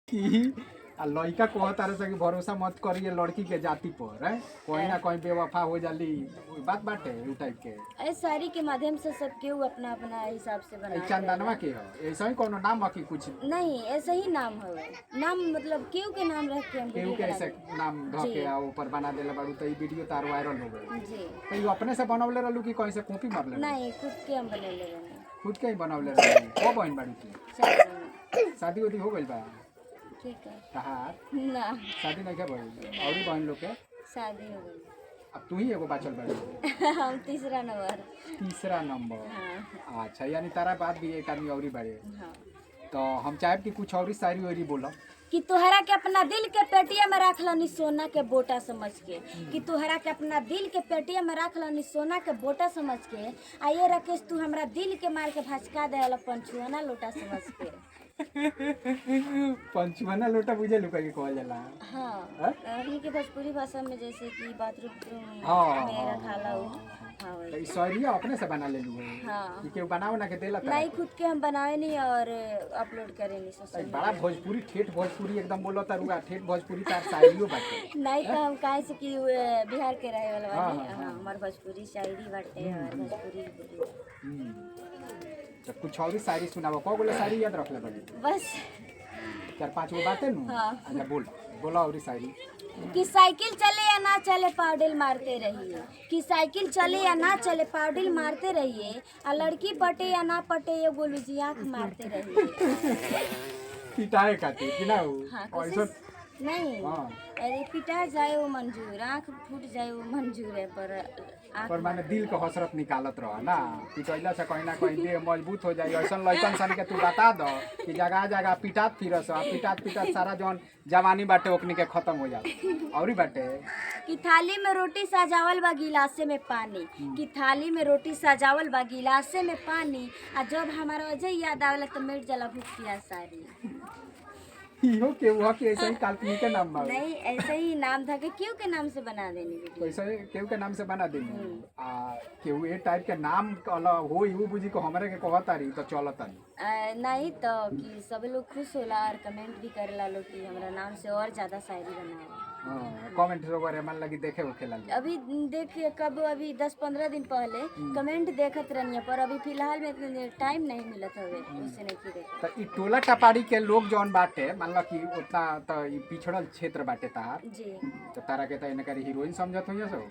कि आ लड़का कहत तारे से कि भरोसा मत करिए लड़की के जाति पर है कोई ना कोई बेवफा हो जाली बात बाटे उ टाइप के ऐ शायरी के माध्यम से सब केहू अपना अपना हिसाब से ऐ बना चंदनवा के हो ऐसा ही कोनो नाम बाकी कुछ नहीं ऐसे ही नाम है नाम मतलब केहू के नाम रख के हम केहू वीडियो के बना ऐसे देते। नाम ध जी। के आ ऊपर बना देले बाड़ू तो ई वीडियो तार वायरल हो गई जी तो ई अपने से बनवले रहलू कि कहीं से कॉपी मारले रहलू? नहीं खुद के हम बने ले रहे खुद के ही बनवले रहलू को बहन बाड़ू की शादी उदी हो गइल बा ठीक है तहार ना शादी नहीं के भइल औरी बहन लोग के शादी हो गई अब तू ही एगो बाचल बाड़ू हम तीसरा नंबर तीसरा नंबर हाँ अच्छा यानी तारा बात भी एक आदमी औरी बाड़े हाँ तो हम चाहे कि कुछ और शायरी वायरी बोलो कि तोहरा के अपना दिल के पेटिया में रख लनी सोना के बोटा समझ के कि तोहरा के अपना दिल के पेटिया में रख लनी सोना के बोटा समझ के आइए राकेश तू हमरा दिल के मार के भचका दे पंचुआना लोटा समझ के पंचमना लोटा बुझे लुका के कहल जाला हाँ अभी के भोजपुरी भाषा में जैसे कि बाथरूम हाँ, में हाँ, रखाला हो हाँ तो वही ई शायरी अपने से बना ले लू हाँ कि केहू बनाओ ना के देला नहीं खुद के हम बनाए नहीं और अपलोड करे नहीं सोशल बड़ा भोजपुरी ठेठ भोजपुरी एकदम बोलो तारुआ ठेठ भोजपुरी तार शायरियो बाटे नहीं तो हम काहे से कि बिहार के रहे वाला हाँ, बानी हाँ, हाँ हमार भोजपुरी शायरी बाटे और भोजपुरी बोली तो कुछ और शायरी सुनाओ को बोले शायरी याद रख ले बड़ी बस 4-5 गो बातें नु हाँ। अच्छा बोल बोला और शायरी कि साइकिल चले या ना चले पाउडल मारते रहिए कि साइकिल चले या ना चले पाउडल मारते रहिए आ लड़की पटे या ना पटे ये गोलू जी आँख मारते रहिए पिटाए खातिर कि ना हो हाँ और कोशिश नहीं हाँ। अरे पिटा जाए वो मंजूर आँख फूट जाए वो मंजूर है पर आँख पर माने दिल के हसरत निकालत रह ना पिटैला से कहीं ना कहीं देह मजबूत हो जाए ऐसा लड़कन सन के तू बता दो कि जगह जगह पिटात फिरस पिटात पिटात सारा जौन जवानी बाटे ओकनी के खत्म हो जाए औरी बाटे कि थाली में रोटी सजावल बा गिलासे में पानी कि थाली में रोटी सजावल बा गिलासे में पानी आ जब हमारा वजह याद आवेला तो मिट जाला भूख प्यास सारी इहो के वो के ऐसे ही काल्पनिक के नाम बा नहीं ऐसे ही नाम था कि क्यों के नाम से बना देनी वीडियो कैसे केहू के नाम से बना देनी आ केहू ए टाइप के नाम अलग हो यू बुझी को हमरे के कहतारी तो चलतारी नहीं तो कि सब लोग खुश होला और कमेंट भी करेला लोग कि हमरा नाम से और ज्यादा शायरी बनाओ हां कमेंट वगैरह मन लगी देखे होखे लगी अभी देखिए कब अभी 10-15 दिन पहले कमेंट देखत रहनी पर अभी फिलहाल में टाइम नहीं मिलत हवे उससे नहीं की देखा तो ई टोला टपाड़ी के लोग जौन बाटे मान लो कि उतना तो ई पिछड़ल क्षेत्र बाटे तार जी तो तारा के तो इनकर हीरोइन समझत होइए सो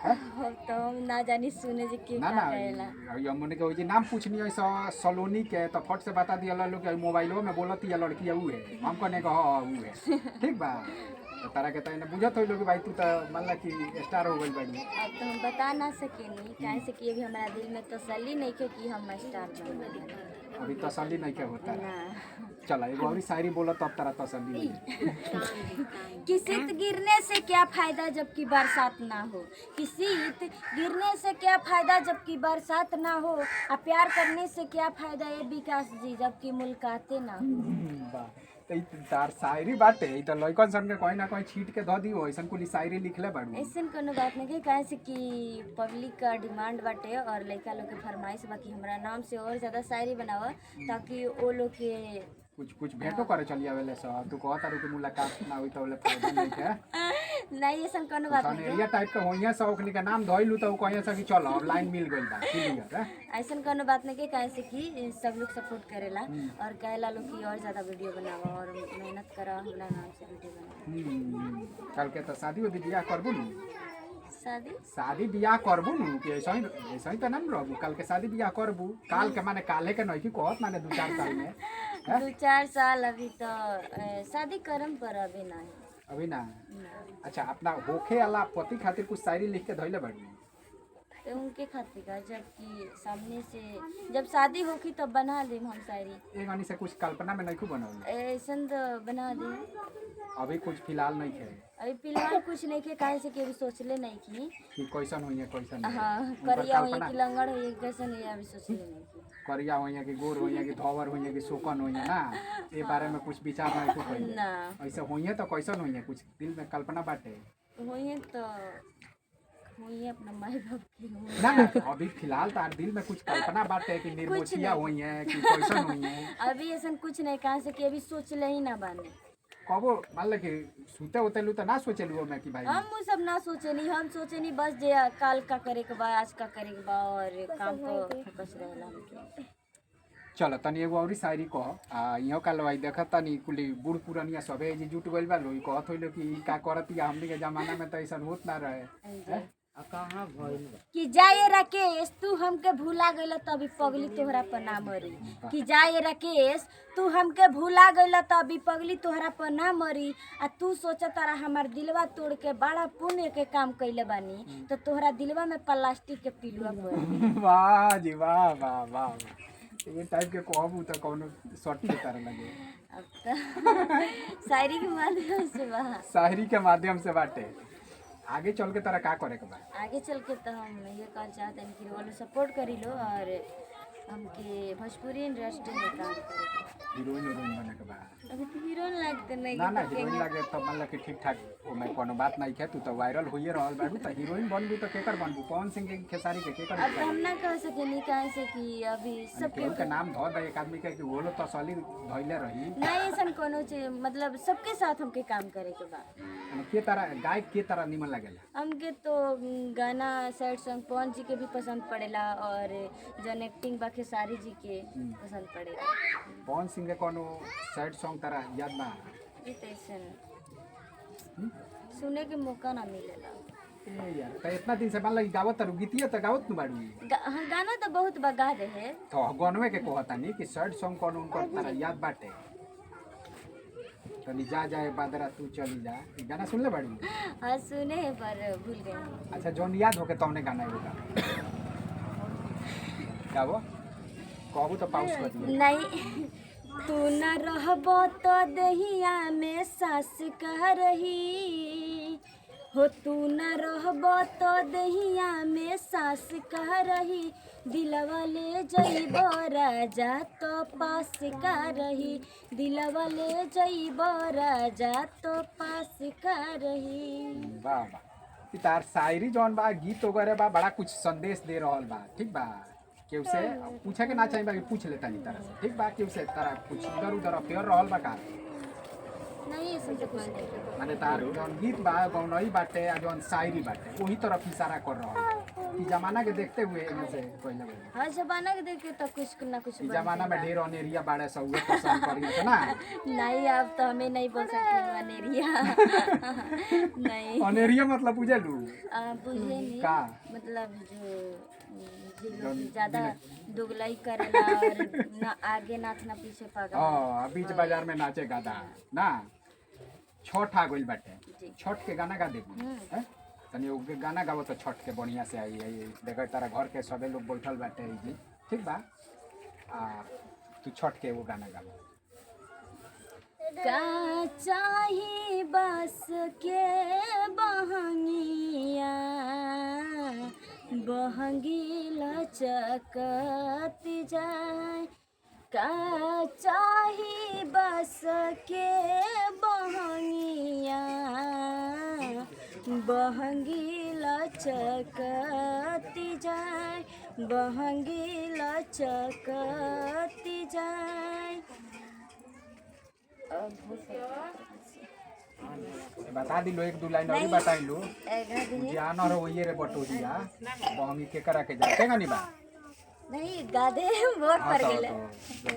तो हम ना जानी सुने जे के ना का ना कहेला हमने के जे नाम पूछनी है सलोनी के तो फट से बता दिया लोग कि मोबाइलो में बोलती है लड़की ऊ है हम कहने का हां ऊ है ठीक बा तो तारा के तो इन्हें बुझत होइलो कि भाई तू तो मान ला कि स्टार हो गइल बाड़ी अब तो हम बता ना सकेनी काहे से कि अभी हमारा दिल में तसल्ली नहीं के कि हम स्टार बन अभी तसल्ली नहीं के होता है ना चला एगो और शायरी बोला तब तारा तसल्ली होई कि शीत गिरने से क्या फायदा जबकि बरसात ना हो कि शीत गिरने से क्या फायदा जबकि बरसात ना हो आ प्यार करने से क्या फायदा ये विकास जी जबकि मुलाकातें ना हो बा तो ई तार शायरी बाटे ई तो लइकन सन के कहीं ना कहीं छीट के ध दियो ऐसन कुली शायरी लिखले बाड़ू ऐसा कोनो बात नहीं कि काहे से कि पब्लिक का डिमांड बाटे और लड़का लोग के फरमाइश बाकी हमरा नाम से और ज्यादा शायरी बनावा ताकि वो लोग के कुछ भेंटो करे चली आवेले सब तू कहत तारू कि मुलाकात ना होई तो बोले फायदा नहीं के नहीं ऐसा कोनो बात नहीं एरिया टाइप के होइया सब ओखनी के नाम धइलू तो कहिया से कि चलो अब लाइन मिल गइल बा क्लियर है ऐसा कोनो बात नहीं कि काहे से कि सब लोग सपोर्ट करेला और कहेला लोग कि और ज्यादा वीडियो बनावा और मेहनत करा हमरा नाम से वीडियो बनावा कल के तो शादी उदी बियाह करबू नु शादी बियाह करबू नु कि ऐसा ही तो नाम रहबू कल के शादी बियाह करबू काल के माने काले के नहीं कि कहत माने 2-4 साल में 2-4 साल अभी तो शादी करम पर अभी नहीं अभी ना अच्छा अपना होखे वाला पति खातिर कुछ शायरी लिख के धइले बाड़ी तो उनके खातिर का जबकि सामने से जब शादी होगी तब बना देम हम शायरी एक आनी से कुछ कल्पना में नहीं बनाऊ ऐसा तो बना दे अभी कुछ फिलहाल नहीं है अभी फिलहाल कुछ नहीं के काहे से कि अभी सोचले नहीं की कि कैसन होइए कैसन नहीं। हाँ उनकर करिया हुई कल्पना- कि लंगड़ हुई कैसे नहीं अभी सोचले नहीं की करिया होइए कि गोर होइए कि धवर होइए कि शोकन होइए ना ये बारे में कुछ विचार नहीं कुछ होइए ना ऐसे होइए तो कैसन होइए कुछ दिल में कल्पना बाटे हुई तो हुई अपना माई बाप की हुई। ना ना अभी फिलहाल तार दिल में कुछ कल्पना बाटे कि निर्मोचिया नहीं। होइए कि कैसन होइए अभी ऐसा कुछ नहीं कहा से कि अभी सोचले ही ना बाने कबो मान ले कि सुते होते लू तो ना सोचलू मैं कि भाई हम वो सब ना सोचे नहीं, हम सोचे नहीं बस जे काल का करे के बा, आज का करे के बा और काम को फोकस रहेला हमके। चलो तनी एगो औरी शायरी कह आ इहो का लवाई देख तनी कुली बूढ़ पुरनिया सबे जी जुट गइल बा लोई कहत होइलो कि ई का करतिया हमनी के जमाना में तो ऐसा होत ना रहे हैं? कहाँ भइल बा? कि जाए राकेश तू हमके भूला गइल तभी पगली तोहरा पर ना मरी। कि जाए राकेश तू हमके भूला गइल तभी पगली तोहरा पर ना मरी। आ तू सोचा तारा हमार दिलवा तोड़ के बड़ा पुण्य के काम कइले बानी तो तोहरा दिलवा में प्लास्टिक के पिलुआ पड़ी। वाह जी वाह वाह वाह वाह। ये टाइप के कहबू तो कौनो सटी तरह लगे। अब तो शायरी के माध्यम से बा। शायरी के माध्यम से बाटे आगे चल के तरह का करे के बा? आगे चल के तो हम ये कहना चाहते हैं कि वो सपोर्ट करी लो और हमके भोजपुरी इंडस्ट्री में काम करे। हीरोइन बने के बा? अभी तो हीरोइन लगते नहीं ना ना हीरोइन लागे तो मान ला कि ठीक ठाक ओमे कोनो बात नहीं है तू तो वायरल होइए रहल बाड़ू तो हीरोइन बनबू तो केकर बनबू? पवन सिंह के खेसारी के केकर अब तो हम ना कह सके नहीं कहे से कि अभी सबके केहू के नाम धो दे एक आदमी के कि वो लो तो असली धइले रही नहीं ऐसा कोनो चीज मतलब सबके साथ हमके काम करे के बा। के तरह गायक के तरह निमन लागेला? हमके तो गाना सैड सॉन्ग पवन जी के भी पसंद पड़ेला और जौन एक्टिंग बा खेसारी जी के पसंद पड़ेला। पवन सिंह के कोनो सैड सॉन्ग तरह याद बा? ये तो ऐसे सुने के मौका ना मिलेला। ए यार तो इतना दिन से मान ला कि गावत तारू गीतिया तो गावत न बाड़ू हम गाना तो बहुत बगा रहे तो गनवे के कहतानी कि सैड सॉन्ग कोनो उनको तरह याद बाटे तनी जा जाए बादरा तू चली जा ई गाना सुन ले बाड़ू? हाँ सुने पर भूल गए। अच्छा जौन याद होके तौने गाना एगो गावो कहबू तो पाउस कर दिए। नहीं तू न रहबो तो दहिया में सास कह रही हो, तू न रहबो तो दहिया में सास कह रही, दिलवा ले जइबो राजा तो पास का रही, दिलवा ले जइबो राजा तो पास का रही। वाह वाह ई तार शायरी जौन बा गीत वगैरह बा बड़ा कुछ संदेश दे रहल बा ठीक बा। केहू से पूछे के ना चाहिए बा कि पूछ लेता नहीं तरह से ठीक बा। केहू से तारा कुछ इधर उधर अफेयर रहल बा का? नहीं ऐसे तो कुछ नहीं। माने तार जौन गीत बा गौनई बाटे आ जौन शायरी बाटे वही तरफ इशारा कर रहल ई जमाना के देखते हुए एमे से पहले हाँ जमाना के देख के तो कुछ ना कुछ ई जमाना में ढेर अनेरिया बाड़े सब उहे पसंद करी है ना? नहीं अब तो हमें नहीं बोल सकते अनेरिया नहीं अनेरिया मतलब बुझे लू बुझे नहीं का? मतलब जो ज्यादा दुगलाई करेला और ना आगे नाथ ना पीछे पागल। हां बीच बाजार में नाचे गादा ना छठ आ गइल बाटे जी। छठ के गाना गा देबू हैं तनी उ गाना गावो तो छठ के बढ़िया से आई देख तारा घर के सबे लोग बैठल बाटे जी ठीक बा आ तू छठ के वो गाना गावो। का चाही बस के बहंगिया बहंगी लचकत जाए, का चाही बस के बहंगिया बहंगी लचकत जाए, बहंगी लचकत जाए। बता दिलो एक दो लाइन और बताई लो नहीं जानर हो ये रे बटोरिया बहंगी के करा के जा केगा नी बा नहीं गादे वोट पर गेले। तो